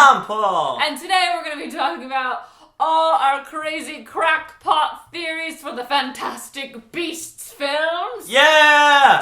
I'm Paul. And today we're going to be talking about all our crazy crackpot theories for the Fantastic Beasts films. Yeah!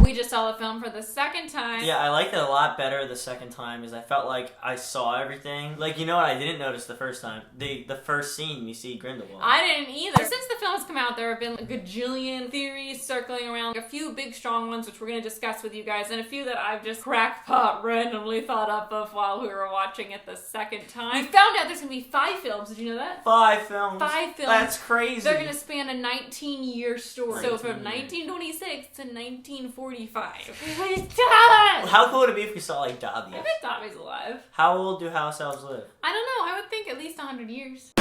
We just saw the film for the second time. Yeah, I liked it a lot better the second time because I felt like I saw everything. Like, you know what I didn't notice the first time? The first scene you see Grindelwald. I didn't either. Since the film has come out, there have been a gajillion theories circling around. A few big, strong ones, which we're going to discuss with you guys, and a few that I've just crackpot randomly thought up of while we were watching it the second time. We found out there's going to be 5 films. Did you know that? 5 films. 5 films. That's crazy. They're going to span a 19-year story. So from 19 1926 to 1945. How cool would it be if we saw, like, Dobby? I bet Dobby's alive. How old do house elves live? I don't know. I would think at least 100 years.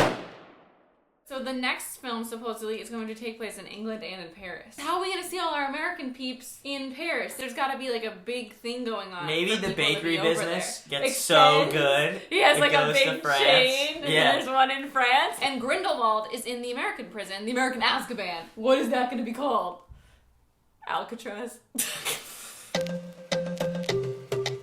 So the next film supposedly is going to take place in England and in Paris. How are we going to see all our American peeps in Paris? There's got to be like a big thing going on. Maybe the bakery business gets Extends. so good. He has it like a goes big to chain, and Yeah. there's one in France. And Grindelwald is in the American prison, the American Azkaban. What is that going to be called? Alcatraz.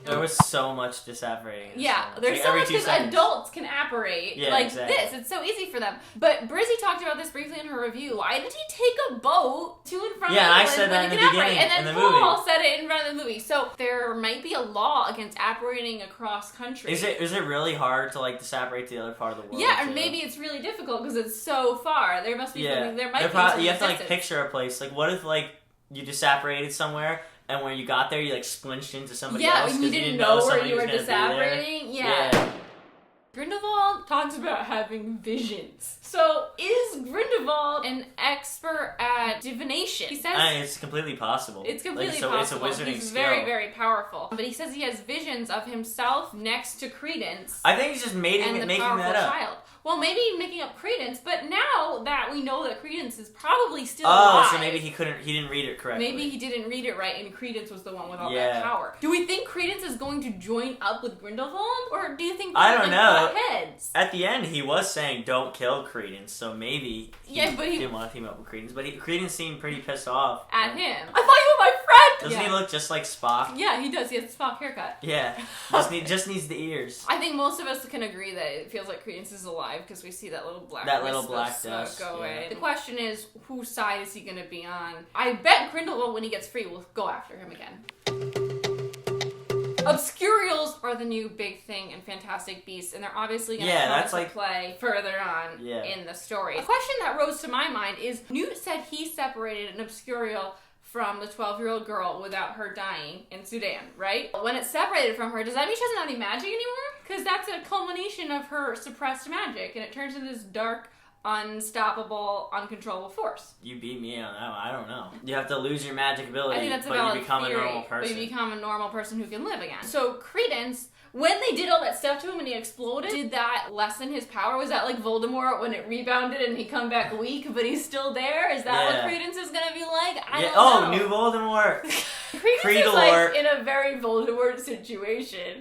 There was so much disapparating. Yeah, there's so much because adults can apparate like this. It's so easy for them. But Brizzy talked about this briefly in her review. Why did he take a boat to and from England? Yeah, I said that in the beginning, and then in the Paul movie. said it in front of the movie. So there might be a law against apparating across country. Is it really hard to like disapparate to the other part of the world? Yeah, or too? maybe it's really difficult because it's so far. There must be something. There might be you have to resistance. like picture a place. Like, what if like you disapparated somewhere? And when you got there, you like splinched into somebody else. Yeah, you didn't know where you were disapparating. Yeah. Grindelwald talks about having visions. So, is Grindelwald an expert at divination? He says it's completely possible. It's completely It's possible. a wizarding He's skill. very, very powerful. But he says he has visions of himself next to Credence. I think he's just making that up. Child. Well, maybe making up Credence, but now that we know that Credence is probably still alive. Oh, so maybe he didn't read it correctly. Maybe he didn't read it right and Credence was the one with all that power. Do we think Credence is going to join up with Grindelwald? Or do you think I don't know. butt heads? At the end, he was saying, don't kill Credence, so maybe he he didn't want to team up with Credence, but Credence seemed pretty pissed off. At him. I thought you were my friend! Doesn't he look just like Spock? Yeah, he does. He has a Spock haircut. Yeah. Just needs the ears. I think most of us can agree that it feels like Credence is alive because we see that little black dust go away. Yeah. The question is, whose side is he going to be on? I bet Grindelwald, when he gets free, will go after him again. Obscurials are the new big thing in Fantastic Beasts, and they're obviously going to come into play further on in the story. A question that rose to my mind is, Newt said he separated an Obscurial from the 12-year-old girl without her dying in Sudan, right? When it's separated from her, does that mean she doesn't have any magic anymore? Because that's a culmination of her suppressed magic, and it turns into this dark, unstoppable, uncontrollable force. You beat me on that one. I don't know. You have to lose your magic ability, I think that's a but valid you become theory, a normal person. But you become a normal person who can live again. So Credence, when they did all that stuff to him and he exploded, did that lessen his power? Was that like Voldemort when it rebounded and he come back weak, but he's still there? Is that what Credence is gonna be like? I don't know. Oh, new Voldemort. Credence is like in a very Voldemort situation.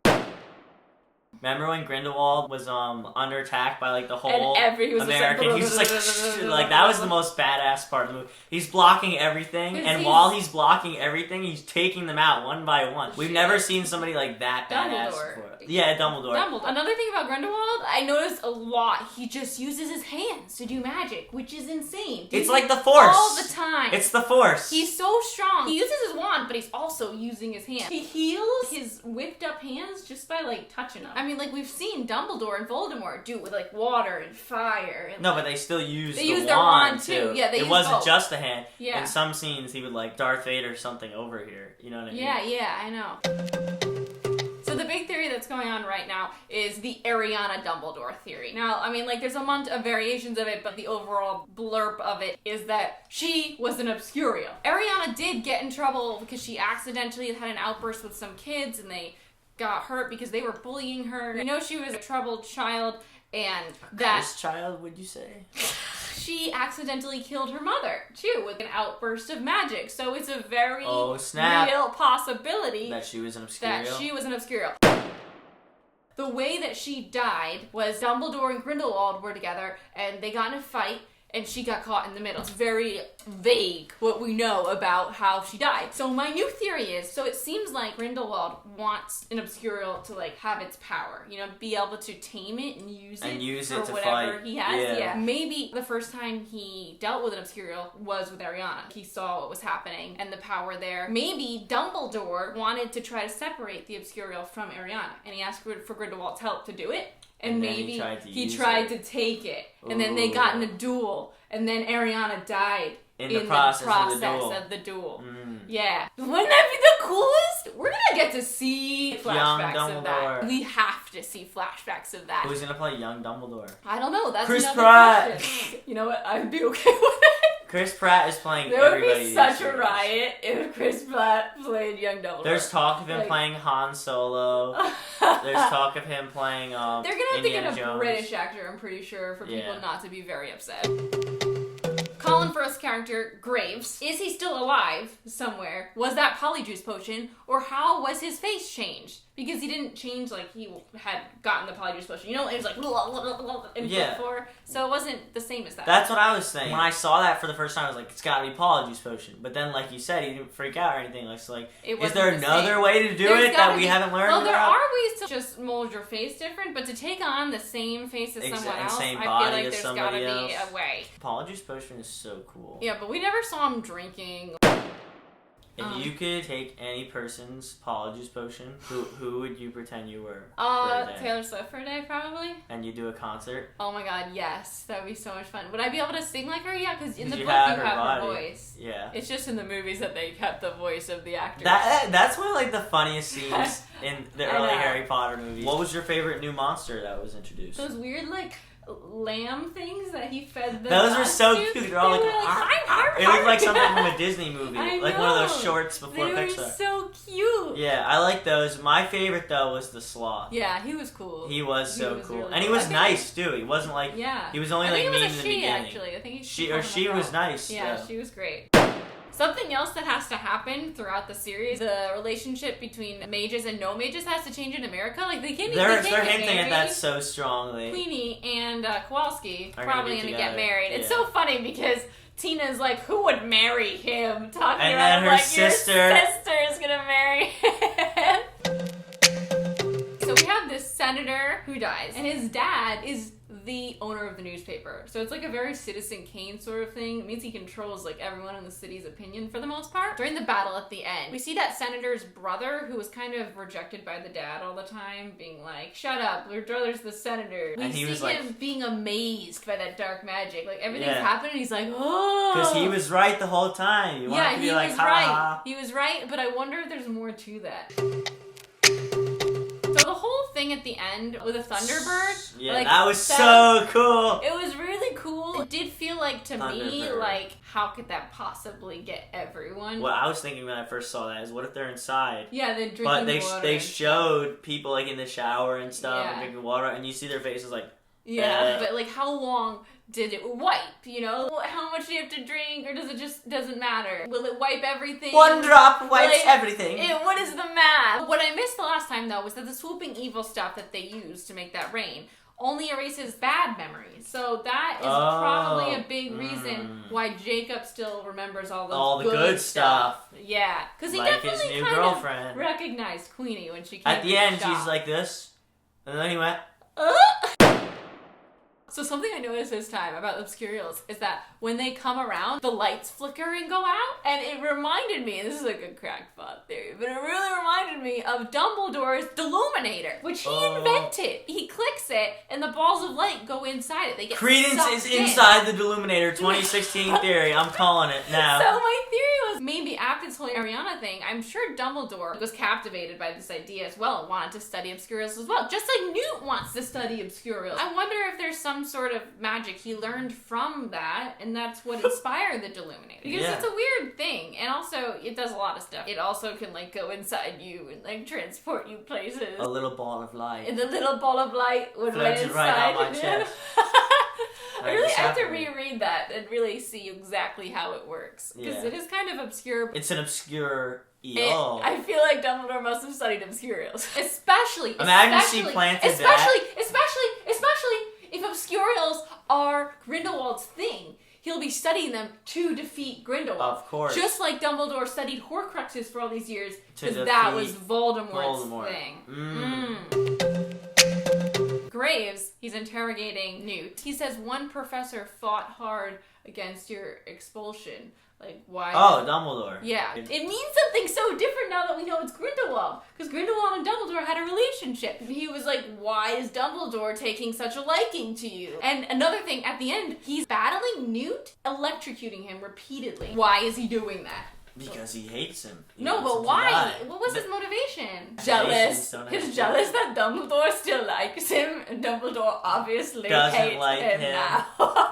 Remember when Grindelwald was under attack by like the whole American? Like, he was just like that was the most badass part of the movie. He's blocking everything, and while he's blocking everything, he's taking them out one by one. We've never seen somebody like that badass before. Yeah, Dumbledore. Another thing about Grindelwald, I noticed a lot. He just uses his hands to do magic, which is insane. It's like the Force. All the time. It's the Force. He's so strong. He uses his wand, but he's also using his hands. He heals his whipped up hands just by like touching them. I mean, like we've seen Dumbledore and Voldemort do it with like water and fire. And, no, but they still use their wand too. Yeah, it wasn't just the hand. Yeah. In some scenes, he would like Darth Vader something over here. You know what I mean? Yeah, I know. So the big theory that's going on right now is the Ariana Dumbledore theory. Now, I mean, like, there's a bunch of variations of it, but the overall blurb of it is that she was an Obscurial. Ariana did get in trouble because she accidentally had an outburst with some kids, and they got hurt because they were bullying her. You know, she was a troubled child, and Cursed child, would you say? She accidentally killed her mother, too, with an outburst of magic. So it's a very real possibility that she was an Obscurial. The way that she died was Dumbledore and Grindelwald were together, and they got in a fight, and she got caught in the middle. It's very vague what we know about how she died. So my new theory is, so it seems like Grindelwald wants an Obscurial to like have its power, you know, be able to tame it and use it for whatever he has. Yeah. Maybe the first time he dealt with an Obscurial was with Ariana. He saw what was happening and the power there. Maybe Dumbledore wanted to try to separate the Obscurial from Ariana, and he asked for Grindelwald's help to do it. And maybe he tried to take it. And then they got in a duel. And then Ariana died in the process of the duel. Yeah. Wouldn't that be the coolest? We're gonna get to see flashbacks of that. We have to see flashbacks of that. Who's gonna play young Dumbledore? I don't know. That's Chris another Pratt. question. You know what? I'd be okay with it. Chris Pratt is playing there everybody. There would be such a riot if Chris Pratt played young Dumbledore. There's talk of him playing Han Solo. There's talk of him playing They're gonna have Indiana to get a Jones. British actor, I'm pretty sure, for people not to be very upset. Colin Firth's character, Graves, is he still alive somewhere? Was that Polyjuice potion? Or how was his face changed? Because he didn't change like he had gotten the Polyjuice potion. You know, it was like before. So it wasn't the same as that. That's what I was saying. When I saw that for the first time, I was like, it's gotta be Polyjuice potion. But then, like you said, he didn't freak out or anything. It's like, is there another way to do it that we haven't learned about? Well, there are ways to just mold your face different, but to take on the same face as someone else, I feel like there's gotta be a way. Polyjuice potion is so cool. Yeah, but we never saw him drinking. If you could take any person's Polyjuice potion, who would you pretend you were? Taylor Swift for a day, probably. And you do a concert? Oh my god, yes. That would be so much fun. Would I be able to sing like her? Yeah, because in the book you have her voice. Yeah. It's just in the movies that they kept the voice of the actor. That's one of like the funniest scenes in the early Harry Potter movies. What was your favorite new monster that was introduced? Those weird like lamb things that he fed the Those are so cute. They're all like it looked like something from a Disney movie. Like one of those shorts before Pixar. They were so cute. Yeah, I like those. My favorite though was the sloth. Yeah, he was cool. He was so cool. Really and he was nice too. He wasn't like he was only like mean in the beginning. Actually. I think she was nice. Yeah, she was great. Something else that has to happen throughout the series, the relationship between mages and no mages has to change in America. Like they can't. They're hinting at that so strongly. Queenie and Kowalski probably gonna get married. Yeah. It's so funny because Tina's like, who would marry him? Talking about her like sister. Your sister is gonna marry him. So we have this senator who dies, and his dad is the owner of the newspaper. So it's like a very Citizen Kane sort of thing. It means he controls like everyone in the city's opinion for the most part. During the battle at the end, we see that senator's brother, who was kind of rejected by the dad all the time, being like, shut up, your brother's the senator. We see him being amazed by that dark magic. Like everything's happening, he's like, oh! Because he was right the whole time. He was right. He was right, but I wonder if there's more to that. So the whole thing at the end with a Thunderbird, that was so cool. It was really cool. It did feel like to me, like, how could that possibly get everyone? What I was thinking when I first saw that is, what if they're inside? Yeah, they're drinking water. But they showed people like in the shower and stuff and drinking water, and you see their faces like. Yeah, but like, how long did it wipe? You know, how much do you have to drink, or does it just doesn't matter? Will it wipe everything? One drop wipes everything. What is the math? What I missed the last time though was that the swooping evil stuff that they used to make that rain only erases bad memories. So that is probably a big reason why Jacob still remembers all the good stuff. Yeah, because he like definitely kind of recognized Queenie when she came at the end. She's like this, and then he went. So something I noticed this time about Obscurials is that when they come around, the lights flicker and go out. And it reminded me, and this is like a crackpot theory, but it really reminded me of Dumbledore's Deluminator, which he invented. He clicks it, and the balls of light go inside it. They get Credence is inside the Deluminator 2016 theory. I'm calling it now. So my theory was maybe after this whole Ariana thing, I'm sure Dumbledore was captivated by this idea as well and wanted to study Obscurials as well. Just like Newt wants to study Obscurials. I wonder if there's some sort of magic he learned from that, and that's what inspired the Deluminator. Because it's a weird thing, and also it does a lot of stuff. It also can like go inside you and like transport you places. A little ball of light. And the little ball of light would went inside. Right out my chest. I really have to reread that and really see exactly how it works. Because it is kind of obscure. It's an obscure I feel like Dumbledore must have studied Obscurials. Especially she planted especially If Obscurials are Grindelwald's thing, he'll be studying them to defeat Grindelwald. Of course. Just like Dumbledore studied Horcruxes for all these years, because that was Voldemort's thing. Graves, he's interrogating Newt. He says one professor fought hard against your expulsion. Like, why? Oh, Dumbledore. Yeah. It means something so different now that we know it's Grindelwald. Because Grindelwald and Dumbledore had a relationship. He was like, why is Dumbledore taking such a liking to you? And another thing, at the end, he's battling Newt, electrocuting him repeatedly. Why is he doing that? Because he hates him. No, but why? What was his motivation? Jealous. He's jealous that Dumbledore still likes him, and Dumbledore obviously hates him now.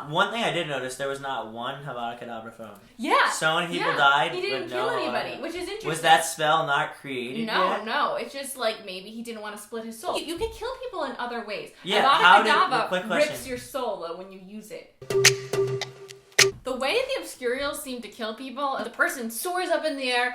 One thing I did notice, there was not one Avada Kedavra phone. Yeah. So many people died. He didn't kill anybody, which is interesting. Was that spell not created yet? No. It's just like maybe he didn't want to split his soul. You can kill people in other ways. Yeah, Avada Kedavra rips your soul when you use it. The way the Obscurials seem to kill people, the person soars up in the air,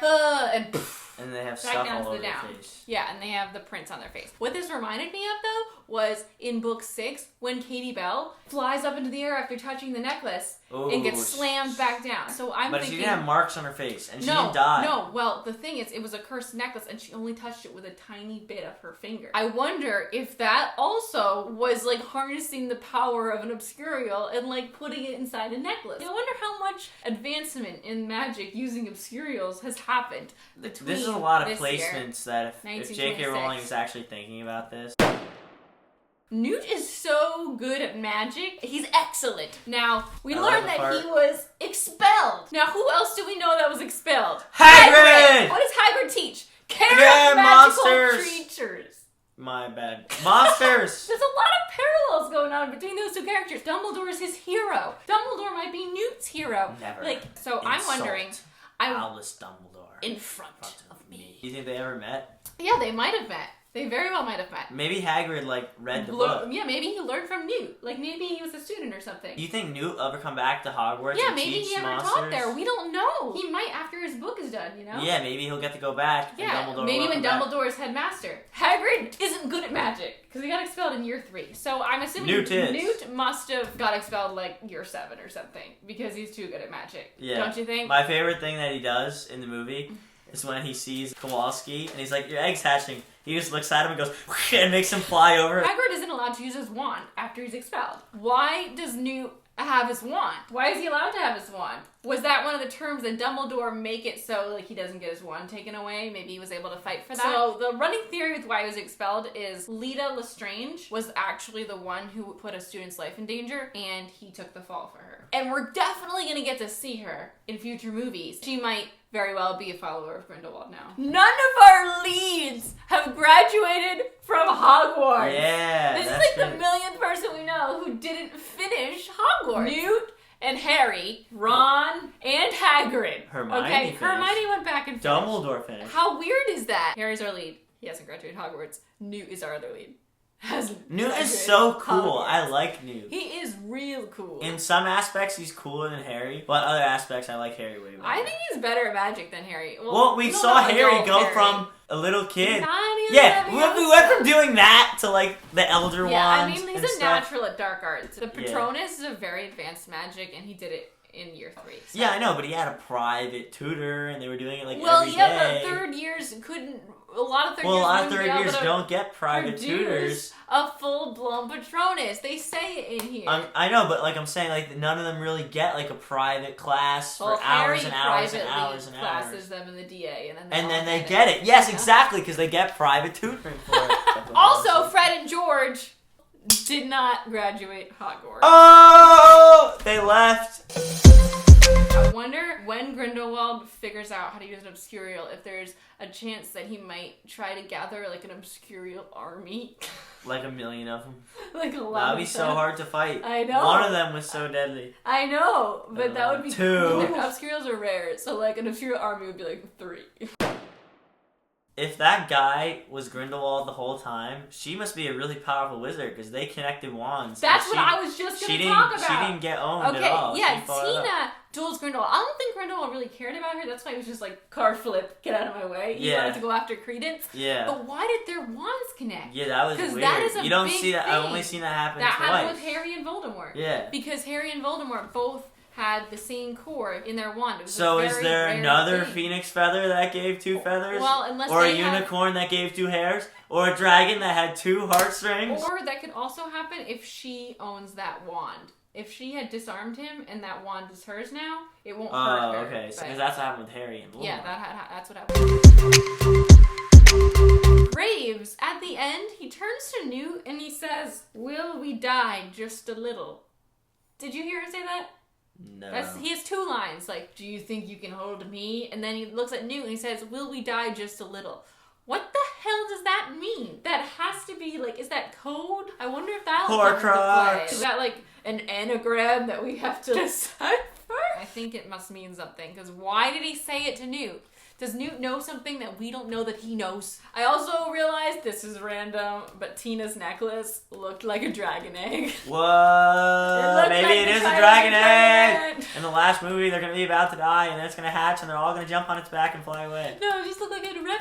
and poof, and they have stuff all over their face. Yeah, and they have the prints on their face. What this reminded me of, though, was in book 6, when Katie Bell flies up into the air after touching the necklace and gets slammed back down. So I'm thinking... But she didn't have marks on her face, and she didn't die. No, well, the thing is, it was a cursed necklace, and she only touched it with a tiny bit of her finger. I wonder if that also was, like, harnessing the power of an Obscurial and, like, putting it inside a necklace. I wonder how much advancement in magic using Obscurials has happened between This is a lot of placements that if J.K. Rowling is actually thinking about this... Newt is so good at magic. He's excellent. Now, we learned that he was expelled. Now, who else do we know that was expelled? Hagrid! What does Hagrid teach? Care of magical creatures. My bad. Monsters! There's a lot of parallels going on between those two characters. Dumbledore is his hero. Dumbledore might be Newt's hero. Never. So I'm wondering... Albus Dumbledore. In front of me. Do you think they ever met? Yeah, they might have met. They very well might have met. Maybe Hagrid, read the book. Yeah, maybe he learned from Newt. Maybe he was a student or something. Do you think Newt will ever come back to Hogwarts and teach monsters? Yeah, maybe he ever taught there. We don't know. He might after his book is done, you know? Yeah, maybe he'll get to go back. Yeah, and Dumbledore maybe when Dumbledore is headmaster. Hagrid isn't good at magic, because he got expelled in year 3. So I'm assuming Newt must have got expelled, year 7 or something, because he's too good at magic. Yeah. Don't you think? My favorite thing that he does in the movie is when he sees Kowalski, and he's like, your egg's hatching. He just looks at him and goes, and makes him fly over. Hagrid isn't allowed to use his wand after he's expelled. Why does Newt have his wand? Why is he allowed to have his wand? Was that one of the terms that Dumbledore make it so he doesn't get his wand taken away? Maybe he was able to fight for that. So the running theory with why he was expelled is Leta Lestrange was actually the one who put a student's life in danger, and he took the fall for her. And we're definitely going to get to see her in future movies. She might very well be a follower of Grindelwald now. None of our leads have graduated from Hogwarts. Yeah, this is the millionth person we know who didn't finish Hogwarts. Newt and Harry, Ron, and Hagrid. Hermione finished. Hermione went back and finished. Dumbledore finished. How weird is that? Harry's our lead. He hasn't graduated Hogwarts. Newt is our other lead. Newt is so cool. I like Newt. He is real cool. In some aspects, he's cooler than Harry, but other aspects, I like Harry way more. I think he's better at magic than Harry. Well, we saw Harry go from a little kid. We went from doing that to the Elder Wand. Yeah, I mean, he's a natural at dark arts. The Patronus is a very advanced magic, and he did it in year 3. So. Yeah, I know, but he had a private tutor, and they were doing it every day. But third years couldn't. A lot of third years don't get private tutors. A full-blown Patronus. They say it in here. I know, but I'm saying, none of them really get a private class for hours and hours and hours and hours. Classes them in the DA, and then they get it. Yes, exactly, because they get private tutoring for it. Also, Fred and George did not graduate Hogwarts. Oh, they left. I wonder when Grindelwald figures out how to use an Obscurial, if there's a chance that he might try to gather an Obscurial army. 1 million of them. 11. That would be so hard to fight. I know. One of them was so deadly. I know, but that would be 2. Obscurials are rare, so an Obscurial army would be 3. If that guy was Grindelwald the whole time, she must be a really powerful wizard because they connected wands. That's what I was just going to talk about. She didn't get owned at all. Yeah, Tina Jules Grindelwald. I don't think Grindelwald really cared about her. That's why he was just like, car flip, get out of my way. He wanted to go after Credence. Yeah. But why did their wands connect? Yeah, that was weird. Because that is a You don't big see that. thing. I've only seen that happen twice. That happened with Harry and Voldemort. Yeah. Because Harry and Voldemort both had the same cord in their wand. It was so is there another thing. phoenix feather that gave 2 feathers? Well, unless or a unicorn that gave 2 hairs? Or a dragon that had 2 heartstrings? Or that could also happen if she owns that wand. If she had disarmed him and that wand is hers now, it won't hurt her. Oh, okay. Because that's what happened with Harry and Voldemort. Yeah, that's what happened. Graves, at the end, he turns to Newt and he says, "Will we die just a little?" Did you hear him say that? No. He has 2 lines, like, "Do you think you can hold me?" And then he looks at Newt and he says, "Will we die just a little?" What the hell does that mean? That has to be, like, is that code? I wonder if that'll come into play. Is that, like, an anagram that we have to decipher? I think it must mean something, because why did he say it to Newt? Does Newt know something that we don't know that he knows? I also realized, this is random, but Tina's necklace looked like a dragon egg. What? Maybe it is a dragon egg! In the last movie, they're going to be about to die, and then it's going to hatch, and they're all going to jump on its back and fly away. No, it just looked like a replica.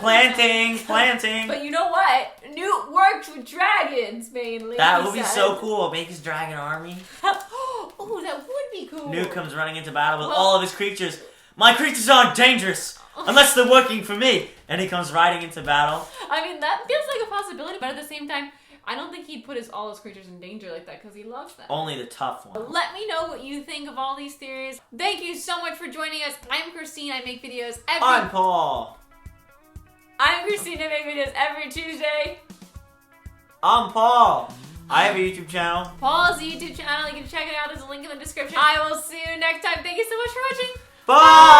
Planting! But you know what? Newt worked with dragons, mainly. That would be so cool. Make his dragon army. Oh, that would be cool. Newt comes running into battle with all of his creatures. My creatures aren't dangerous! Unless they're working for me! And he comes riding into battle. I mean, that feels like a possibility, but at the same time, I don't think he'd put all his creatures in danger like that because he loves them. Only the tough ones. Let me know what you think of all these theories. Thank you so much for joining us. I'm Christine. I make videos every... I'm Paul. I'm Christine. I make videos every Tuesday. I'm Paul. I have a YouTube channel. Paul's YouTube channel. You can check it out. There's a link in the description. I will see you next time. Thank you so much for watching. Bye!